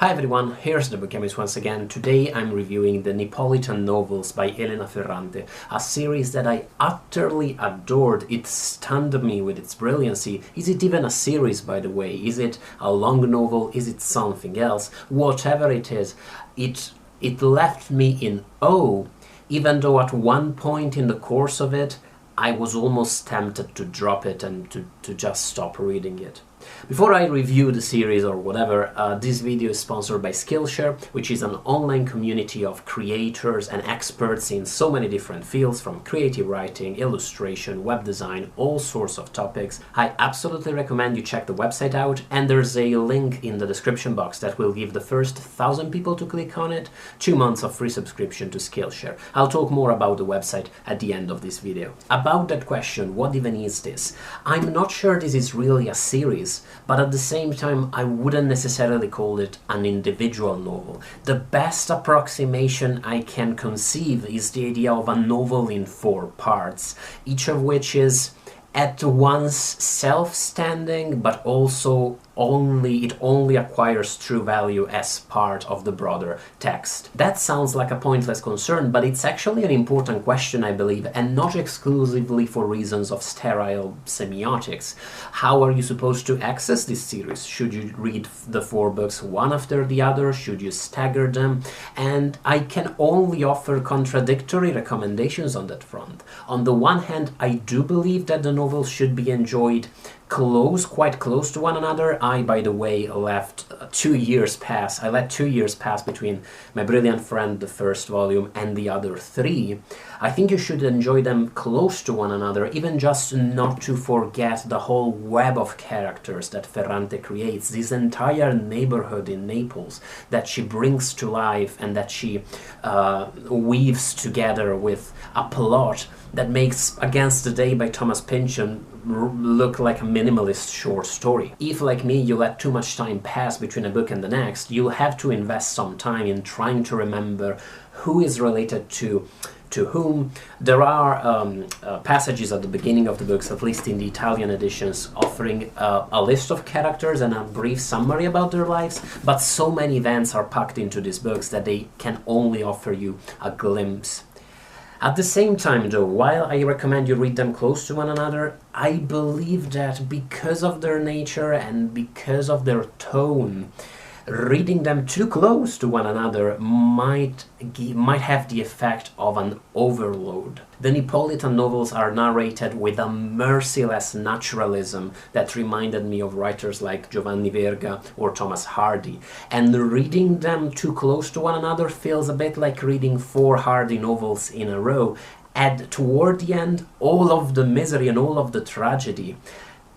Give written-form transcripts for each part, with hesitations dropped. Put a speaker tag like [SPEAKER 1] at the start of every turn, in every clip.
[SPEAKER 1] Hi everyone, here's the Bookchemist once again. Today I'm reviewing the Neapolitan novels by Elena Ferrante, a series that I utterly adored. It stunned me with its brilliancy. Is it even a series, by the way? Is it a long novel? Is it something else? Whatever it is, it left me in awe, even though at one point in the course of it I was almost tempted to drop it and to just stop reading it. Before I review the series or whatever, this video is sponsored by Skillshare, which is an online community of creators and experts in so many different fields, from creative writing, illustration, web design, all sorts of topics. I absolutely recommend you check the website out, and there's a link in the description box that will give the first 1,000 people to click on it 2 months of free subscription to Skillshare. I'll talk more about the website at the end of this video. About that question, what even is this? I'm not sure this is really a series, but at the same time I wouldn't necessarily call it an individual novel. The best approximation I can conceive is the idea of a novel in 4 parts, each of which is at once self-standing, but also it only acquires true value as part of the broader text. That sounds like a pointless concern, but it's actually an important question, I believe, and not exclusively for reasons of sterile semiotics. How are you supposed to access this series? Should you read the 4 books one after the other? Should you stagger them? And I can only offer contradictory recommendations on that front. On the one hand, I do believe that the novels should be enjoyed quite close to one another. I, by the way, let 2 years pass between My Brilliant Friend, the first volume, and the other 3. I think you should enjoy them close to one another, even just not to forget the whole web of characters that Ferrante creates, this entire neighborhood in Naples that she brings to life and that she weaves together with a plot that makes Against the Day by Thomas Pynchon look like a minimalist short story. If, like me, you let too much time pass between a book and the next, you'll have to invest some time in trying to remember who is related to whom. There are passages at the beginning of the books, at least in the Italian editions, offering a list of characters and a brief summary about their lives, but so many events are packed into these books that they can only offer you a glimpse. At the same time, though, while I recommend you read them close to one another, I believe that because of their nature and because of their tone, reading them too close to one another might have the effect of an overload. The Neapolitan novels are narrated with a merciless naturalism that reminded me of writers like Giovanni Verga or Thomas Hardy, and reading them too close to one another feels a bit like reading 4 Hardy novels in a row, and toward the end, all of the misery and all of the tragedy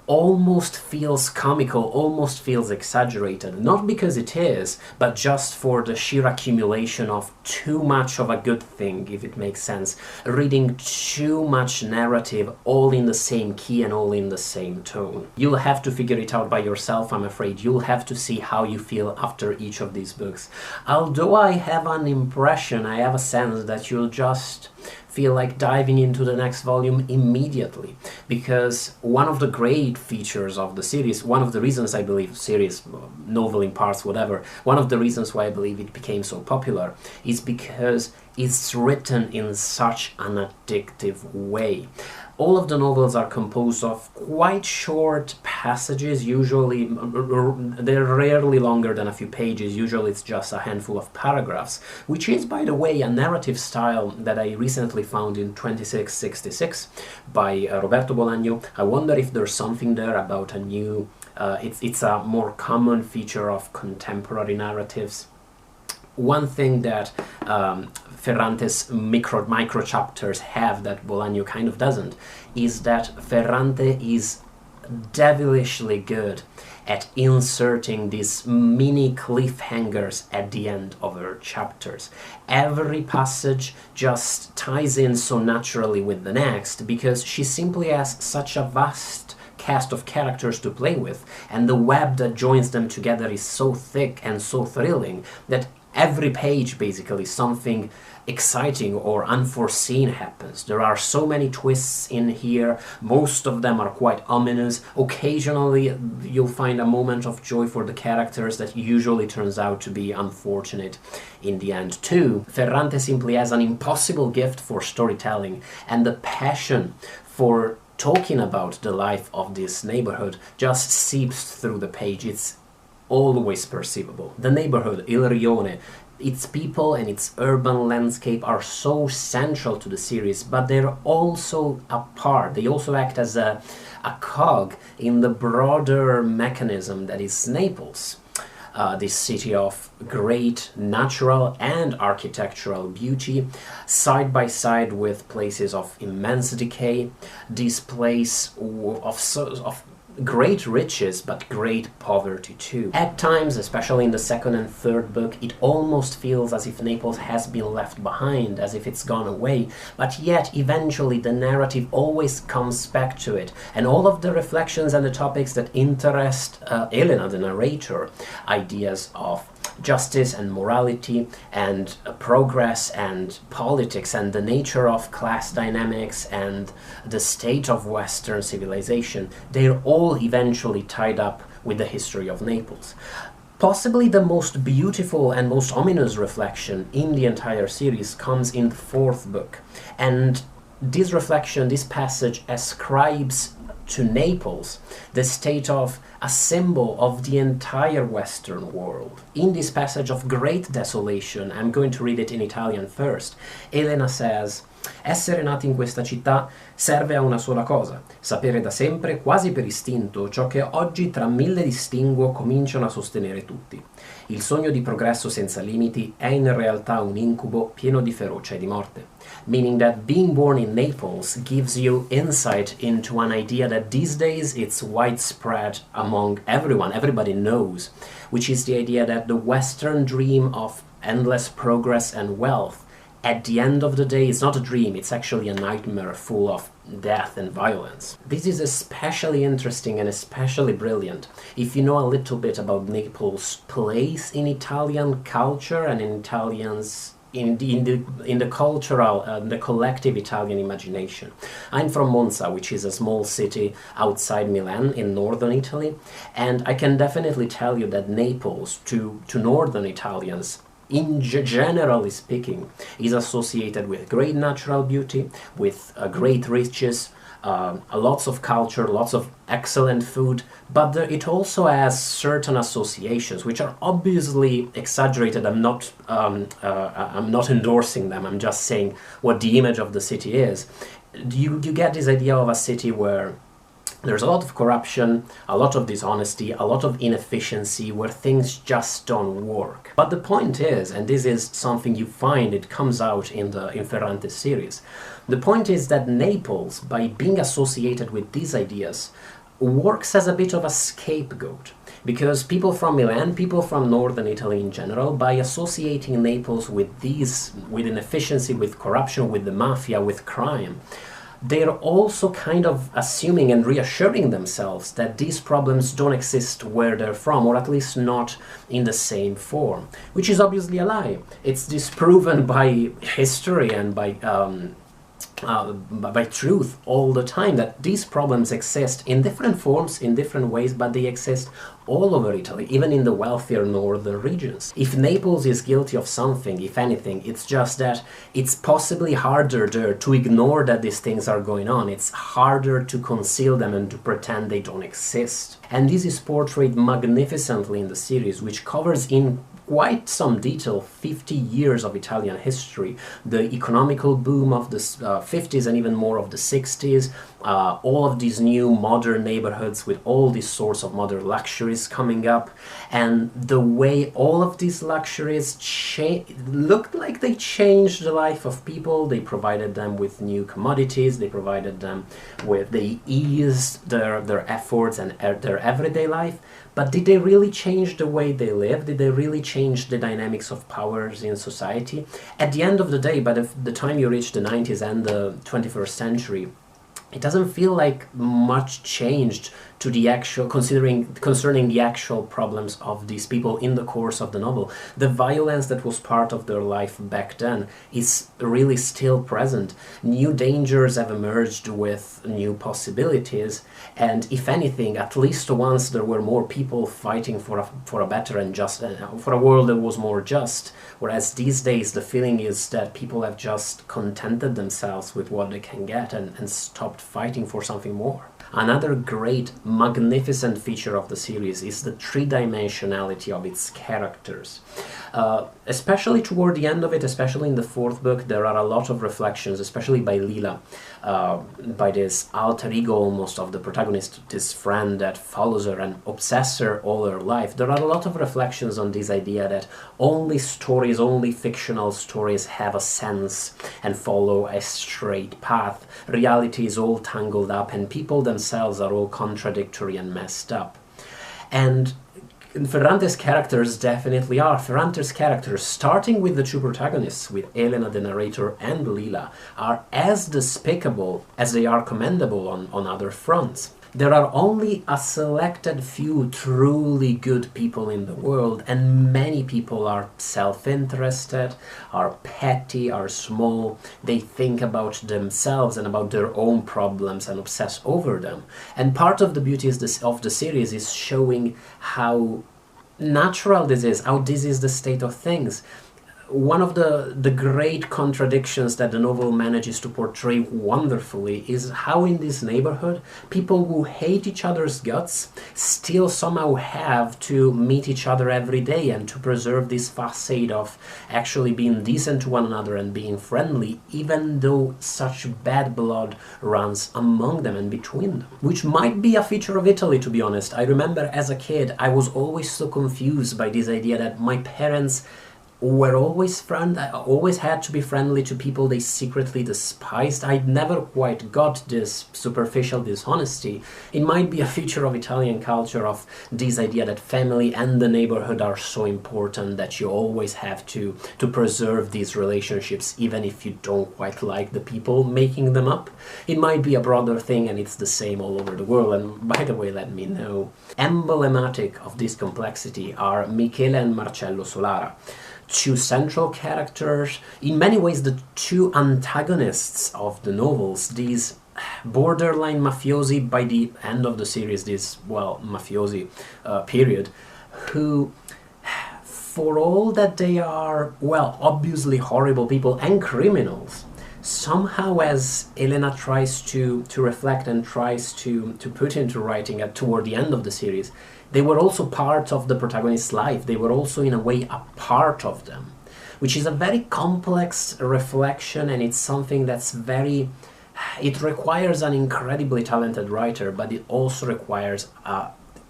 [SPEAKER 1] almost feels comical, almost feels exaggerated. Not because it is, but just for the sheer accumulation of too much of a good thing, if it makes sense. Reading too much narrative, all in the same key and all in the same tone. You'll have to figure it out by yourself, I'm afraid. You'll have to see how you feel after each of these books. Although I have an impression, I have a sense that you'll just feel like diving into the next volume immediately, because one of the great features of the series, one of the reasons I believe series, novel in parts, whatever, one of the reasons why I believe it became so popular is because it's written in such an addictive way. All of the novels are composed of quite short passages, usually they're rarely longer than a few pages, usually it's just a handful of paragraphs, which is, by the way, a narrative style that I recently found in 2666 by Roberto Bolaño. I wonder if there's something there about a new, it's a more common feature of contemporary narratives. One thing that Ferrante's micro chapters have that Bolaño kind of doesn't is that Ferrante is devilishly good at inserting these mini cliffhangers at the end of her chapters. Every passage just ties in so naturally with the next because she simply has such a vast cast of characters to play with, and the web that joins them together is so thick and so thrilling that Every page, basically, something exciting or unforeseen happens. There are so many twists in here. Most of them are quite ominous. Occasionally you'll find a moment of joy for the characters that usually turns out to be unfortunate in the end too. Ferrante simply has an impossible gift for storytelling, and the passion for talking about the life of this neighborhood just seeps through the page. It's always perceivable. The neighborhood, Il Rione, its people and its urban landscape are so central to the series, but they're also a part. They also act as a cog in the broader mechanism that is Naples. This city of great natural and architectural beauty, side by side with places of immense decay, this place of great riches but great poverty too. At times, especially in the second and third book, it almost feels as if Naples has been left behind, as if it's gone away, but yet eventually the narrative always comes back to it, and all of the reflections and the topics that interest Elena, the narrator, ideas of justice and morality and progress and politics and the nature of class dynamics and the state of Western civilization, they're all eventually tied up with the history of Naples. Possibly the most beautiful and most ominous reflection in the entire series comes in the fourth book, and this reflection, this passage, ascribes to Naples the state of a symbol of the entire Western world. In this passage of great desolation, I'm going to read it in Italian first, Elena says, Essere nati in questa città serve a una sola cosa, sapere da sempre, quasi per istinto, ciò che oggi tra mille distinguo cominciano a sostenere tutti. Il sogno di progresso senza limiti è in realtà un incubo pieno di ferocia e di morte. Meaning that being born in Naples gives you insight into an idea that these days it's widespread among everyone, everybody knows, which is the idea that the Western dream of endless progress and wealth, at the end of the day, it's not a dream, it's actually a nightmare full of death and violence. This is especially interesting and especially brilliant if you know a little bit about Naples' place in Italian culture and in Italians in the cultural, the collective Italian imagination. I'm from Monza, which is a small city outside Milan in northern Italy, and I can definitely tell you that Naples, to northern Italians, generally speaking, is associated with great natural beauty, with great riches, lots of culture, lots of excellent food, but it also has certain associations which are obviously exaggerated. I'm not endorsing them, I'm just saying what the image of the city is. You get this idea of a city where there's a lot of corruption, a lot of dishonesty, a lot of inefficiency, where things just don't work. But the point is, and this is something you find, it comes out in Ferrante's series, the point is that Naples, by being associated with these ideas, works as a bit of a scapegoat. Because people from Milan, people from northern Italy in general, by associating Naples with inefficiency, with corruption, with the mafia, with crime, they're also kind of assuming and reassuring themselves that these problems don't exist where they're from, or at least not in the same form, which is obviously a lie. It's disproven by history and by truth all the time, that these problems exist in different forms, in different ways, but they exist all over Italy, even in the wealthier northern regions. If Naples is guilty of something, if anything, it's just that it's possibly harder there to ignore that these things are going on. It's harder to conceal them and to pretend they don't exist. And this is portrayed magnificently in the series, which covers in quite some detail 50 years of Italian history, the economical boom of the 50s and even more of the 60s, all of these new modern neighborhoods with all these sorts of modern luxuries coming up, and the way all of these luxuries looked like they changed the life of people. They provided them with new commodities, they eased their efforts and their everyday life. But did they really change the way they live? Did they really change the dynamics of powers in society? At the end of the day, by the time you reach the 90s and the 21st century, it doesn't feel like much changed to the actual concerning the actual problems of these people in the course of the novel. The violence that was part of their life back then is really still present. New dangers have emerged with new possibilities, and if anything, at least once there were more people fighting for a better and just for a world that was more just. Whereas these days the feeling is that people have just contented themselves with what they can get and stopped fighting for something more. Another great, magnificent feature of the series is the three-dimensionality of its characters. Especially toward the end of it, especially in the fourth book, there are a lot of reflections, especially by Lila, by this alter ego almost of the protagonist, this friend that follows her and obsesses her all her life. There are a lot of reflections on this idea that only stories, only fictional stories have a sense and follow a straight path. Reality is all tangled up and people themselves are all contradictory and messed up. And Ferrante's characters definitely are. Ferrante's characters, starting with the two protagonists, with Elena the narrator and Lila, are as despicable as they are commendable on other fronts. There are only a selected few truly good people in the world, and many people are self-interested, are petty, are small. They think about themselves and about their own problems and obsess over them. And part of the beauty of the series is showing how natural this is, how this is the state of things. One of the great contradictions that the novel manages to portray wonderfully is how in this neighborhood people who hate each other's guts still somehow have to meet each other every day and to preserve this facade of actually being decent to one another and being friendly, even though such bad blood runs among them and between them. Which might be a feature of Italy, to be honest. I remember as a kid I was always so confused by this idea that my parents were always had to be friendly to people they secretly despised. I never quite got this superficial dishonesty. It might be a feature of Italian culture, of this idea that family and the neighborhood are so important that you always have to preserve these relationships even if you don't quite like the people making them up. It might be a broader thing and it's the same all over the world, and by the way, let me know. Emblematic of this complexity are Michele and Marcello Solara, two central characters, in many ways the two antagonists of the novels, these borderline mafiosi by the end of the series, this, well, mafiosi period, who, for all that they are, well, obviously horrible people and criminals, somehow, as Elena tries to reflect and tries to put into writing toward the end of the series, they were also part of the protagonist's life. They were also, in a way, a part of them, which is a very complex reflection, and it's something that's very... It requires an incredibly talented writer, but it also requires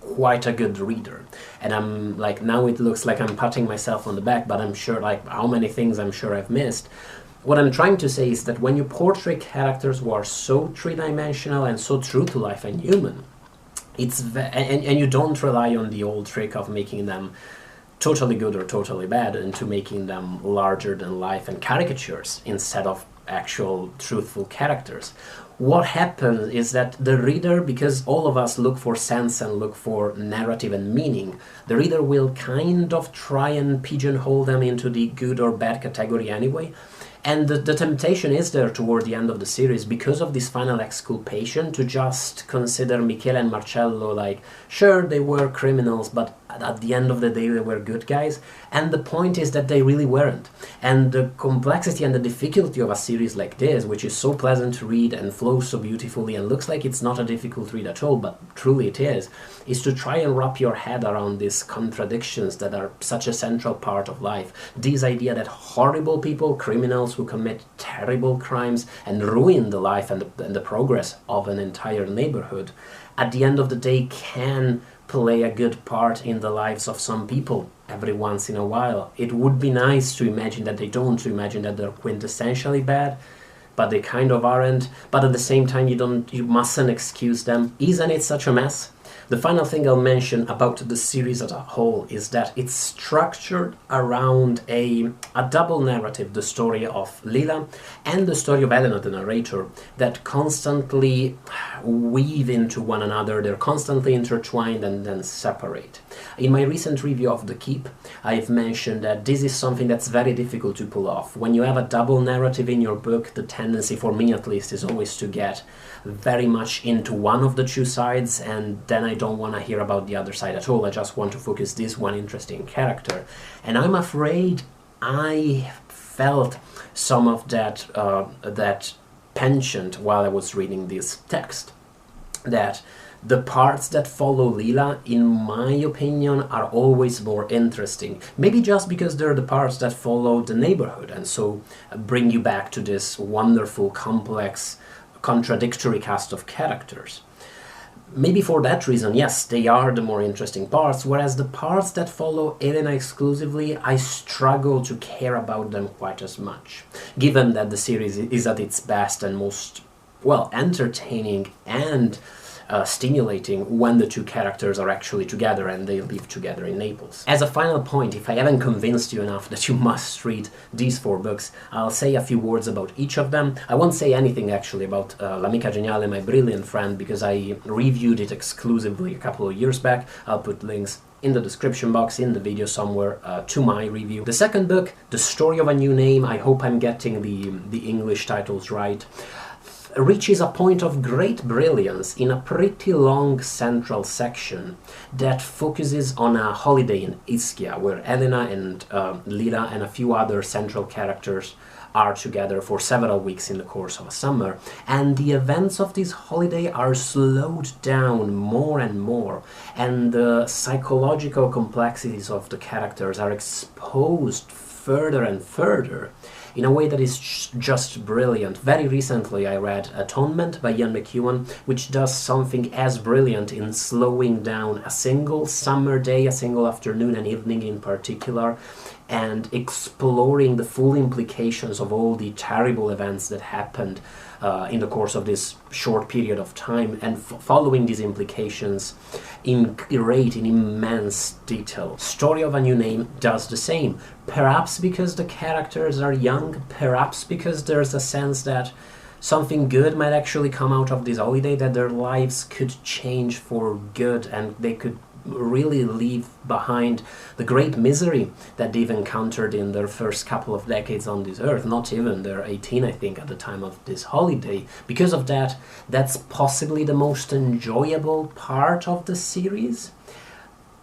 [SPEAKER 1] quite a good reader. And I'm like, now it looks like I'm patting myself on the back, but I'm sure, like, how many things I'm sure I've missed. What I'm trying to say is that when you portray characters who are so three-dimensional and so true to life and human, and you don't rely on the old trick of making them totally good or totally bad into making them larger than life and caricatures instead of actual truthful characters. What happens is that the reader, because all of us look for sense and look for narrative and meaning, the reader will kind of try and pigeonhole them into the good or bad category anyway. And the temptation is there toward the end of the series, because of this final exculpation, to just consider Michele and Marcello like, sure, they were criminals, but at the end of the day they were good guys. And the point is that they really weren't. And the complexity and the difficulty of a series like this, which is so pleasant to read and flows so beautifully and looks like it's not a difficult read at all, but truly it is to try and wrap your head around these contradictions that are such a central part of life. This idea that horrible people, criminals who commit terrible crimes and ruin the life and the progress of an entire neighborhood, at the end of the day can play a good part in the lives of some people every once in a while. It would be nice to imagine that they don't, to imagine that they're quintessentially bad, but they kind of aren't. But at the same time, you mustn't excuse them. Isn't it such a mess? The final thing I'll mention about the series as a whole is that it's structured around a double narrative, the story of Lila and the story of Elena, the narrator, that constantly weave into one another. They're constantly intertwined and then separate. In my recent review of The Keep, I've mentioned that this is something that's very difficult to pull off. When you have a double narrative in your book, the tendency, for me at least, is always to get very much into one of the two sides, and then I don't want to hear about the other side at all. I just want to focus this one interesting character. And I'm afraid I felt some of that penchant while I was reading this text, that the parts that follow Lila, in my opinion, are always more interesting. Maybe just because they're the parts that follow the neighborhood, and so bring you back to this wonderful, complex, contradictory cast of characters. Maybe for that reason, yes, they are the more interesting parts, whereas the parts that follow Elena exclusively, I struggle to care about them quite as much, given that the series is at its best and most, well, entertaining and stimulating when the two characters are actually together and they live together in Naples. As a final point, if I haven't convinced you enough that you must read these 4 books, I'll say a few words about each of them. I won't say anything actually about L'Amica Geniale, My Brilliant Friend, because I reviewed it exclusively a couple of years back. I'll put links in the description box, in the video somewhere, to my review. The second book, The Story of a New Name, I hope I'm getting the English titles right, reaches a point of great brilliance in a pretty long central section that focuses on a holiday in Ischia, where Elena and Lila and a few other central characters are together for several weeks in the course of a summer, and the events of this holiday are slowed down more and more, and the psychological complexities of the characters are exposed further and further in a way that is just brilliant. Very recently I read Atonement by Ian McEwan, which does something as brilliant in slowing down a single summer day, a single afternoon and evening in particular, and exploring the full implications of all the terrible events that happened in the course of this short period of time, and following these implications in immense detail. Story of a New Name does the same, perhaps because the characters are young, perhaps because there's a sense that something good might actually come out of this holiday, that their lives could change for good and they could really leave behind the great misery that they've encountered in their first couple of decades on this earth. Not even, they're 18 I think at the time of this holiday. Because of that, that's possibly the most enjoyable part of the series.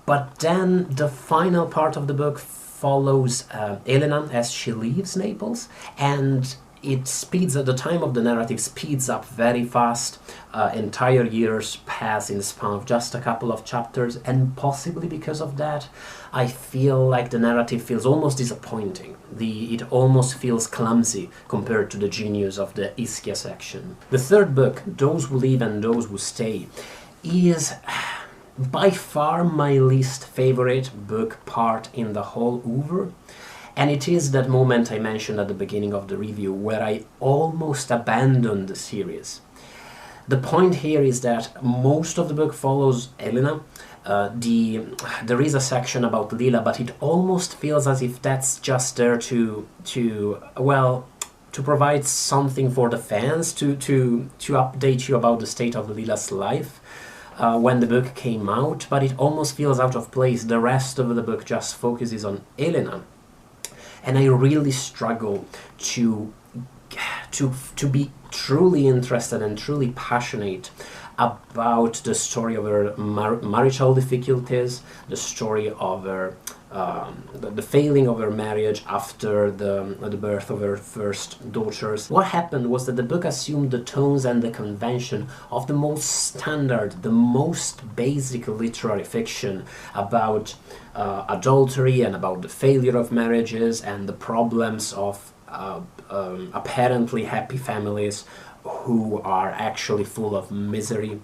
[SPEAKER 1] But then the final part of the book follows Elena as she leaves Naples, and it speeds at the time of the narrative speeds up very fast. Entire years pass in the span of just a couple of chapters, and possibly because of that, I feel like the narrative feels almost disappointing. It almost feels clumsy compared to the genius of the Ischia section. The third book, Those Who Leave and Those Who Stay, is by far my least favorite book part in the whole oeuvre. And it is that moment I mentioned at the beginning of the review where I almost abandoned the series. The point here is that most of the book follows Elena. There is a section about Lila, but it almost feels as if that's just there to provide something for the fans, to update you about the state of Lila's life when the book came out, but it almost feels out of place. The rest of the book just focuses on Elena. And I really struggle to be truly interested and truly passionate about the story of her marital difficulties, the story of her the failing of her marriage after the birth of her first daughters. What happened was that the book assumed the tones and the convention of the most standard, the most basic literary fiction about adultery and about the failure of marriages and the problems of apparently happy families who are actually full of misery.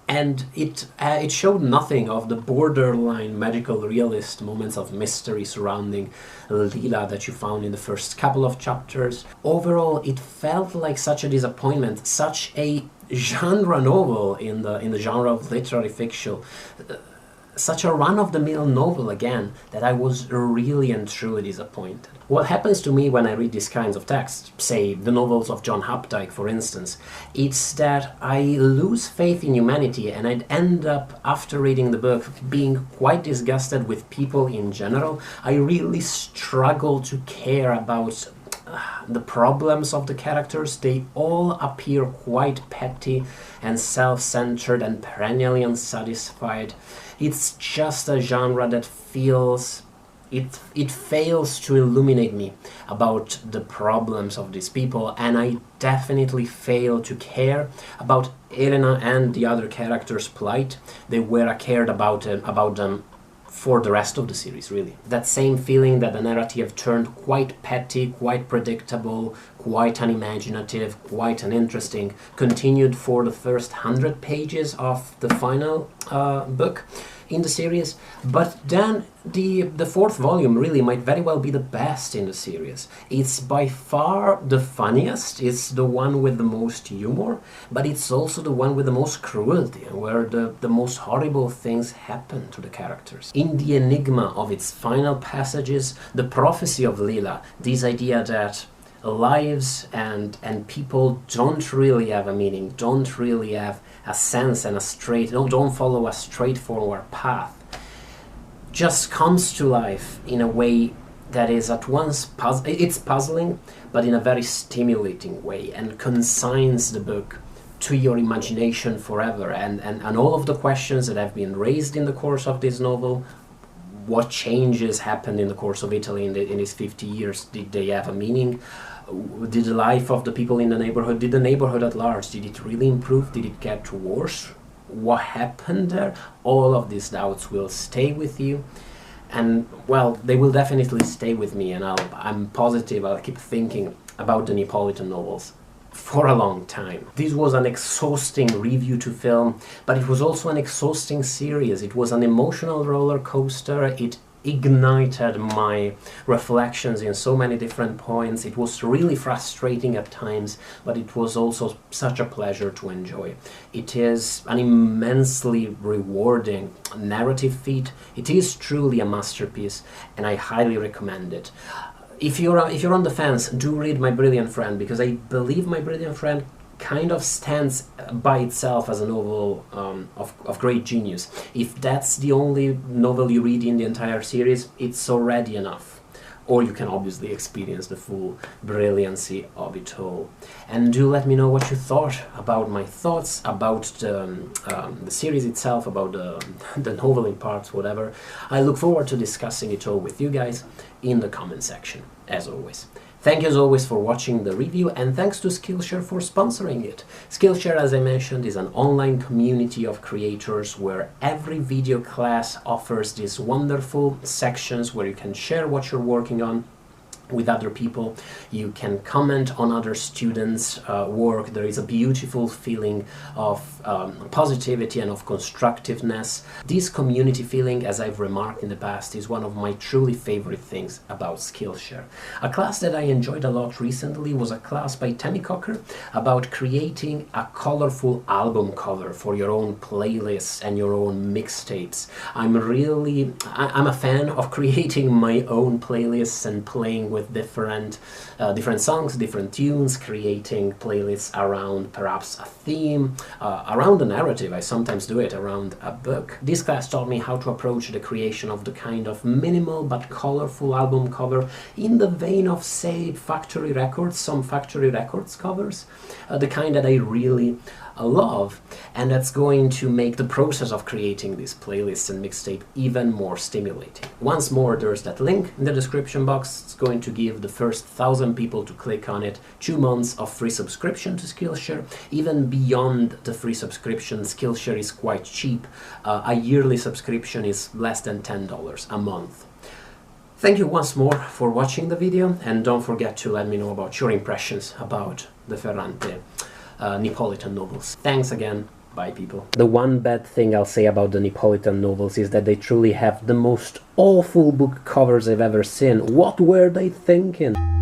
[SPEAKER 1] and it showed nothing of the borderline magical realist moments of mystery surrounding Lila that you found in the first couple of chapters. Overall, it felt like such a disappointment, such a genre novel in the genre of literary fiction, such a run-of-the-mill novel again, that I was really and truly disappointed. What happens to me when I read these kinds of texts, say the novels of John Updike for instance, it's that I lose faith in humanity, and I'd end up, after reading the book, being quite disgusted with people in general. I really struggle to care about the problems of the characters. They all appear quite petty and self-centered and perennially unsatisfied. It's just a genre that feels it fails to illuminate me about the problems of these people, and I definitely fail to care about Elena and the other characters' plight. They were cared about them for the rest of the series, really. That same feeling that the narrative turned quite petty, quite predictable, quite unimaginative, quite uninteresting, continued for the first 100 pages of the final book in the series. But then the fourth volume really might very well be the best in the series. It's by far the funniest, it's the one with the most humor, but it's also the one with the most cruelty, where the most horrible things happen to the characters. In the enigma of its final passages, the prophecy of Lila, this idea that lives and people don't really have a meaning, don't really have a sense and don't follow a straightforward path, just comes to life in a way that is at once puzzling, but in a very stimulating way, and consigns the book to your imagination forever, and all of the questions that have been raised in the course of this novel. What changes happened in the course of Italy in these 50 years? Did they have a meaning? Did the life of the people in the neighborhood, did the neighborhood at large, did it really improve? Did it get worse? What happened there? All of these doubts will stay with you, and well, they will definitely stay with me, and I'm positive I'll keep thinking about the Neapolitan novels for a long time. This was an exhausting review to film, but it was also an exhausting series. It was an emotional roller coaster. It ignited my reflections in so many different points. It was really frustrating at times, but it was also such a pleasure to enjoy. It is an immensely rewarding narrative feat. It is truly a masterpiece, and I highly recommend it. If you're on the fence, do read My Brilliant Friend, because I believe My Brilliant Friend kind of stands by itself as a novel of great genius. If that's the only novel you read in the entire series, it's already enough. Or you can obviously experience the full brilliancy of it all. And do let me know what you thought about my thoughts about the series itself, about the novel in parts, whatever. I look forward to discussing it all with you guys in the comment section, as always. Thank you as always for watching the review, and thanks to Skillshare for sponsoring it. Skillshare, as I mentioned, is an online community of creators where every video class offers these wonderful sections where you can share what you're working on with other people. You can comment on other students' work. There is a beautiful feeling of positivity and of constructiveness. This community feeling, as I've remarked in the past, is one of my truly favorite things about Skillshare. A class that I enjoyed a lot recently was a class by Tammy Cocker about creating a colorful album cover for your own playlists and your own mixtapes. I'm a fan of creating my own playlists and playing with different songs, different tunes, creating playlists around perhaps a theme, around a narrative. I sometimes do it around a book. This class taught me how to approach the creation of the kind of minimal but colorful album cover in the vein of, say, Factory Records, some Factory Records covers, the kind that I really love, and that's going to make the process of creating these playlists and mixtape even more stimulating. Once more, there's that link in the description box. It's going to give the first 1,000 people to click on it 2 months of free subscription to Skillshare. Even beyond the free subscription, Skillshare is quite cheap. A yearly subscription is less than $10 a month. Thank you once more for watching the video, and don't forget to let me know about your impressions about the Ferrante Neapolitan novels. Thanks again. Bye, people. The one bad thing I'll say about the Neapolitan novels is that they truly have the most awful book covers I've ever seen. What were they thinking?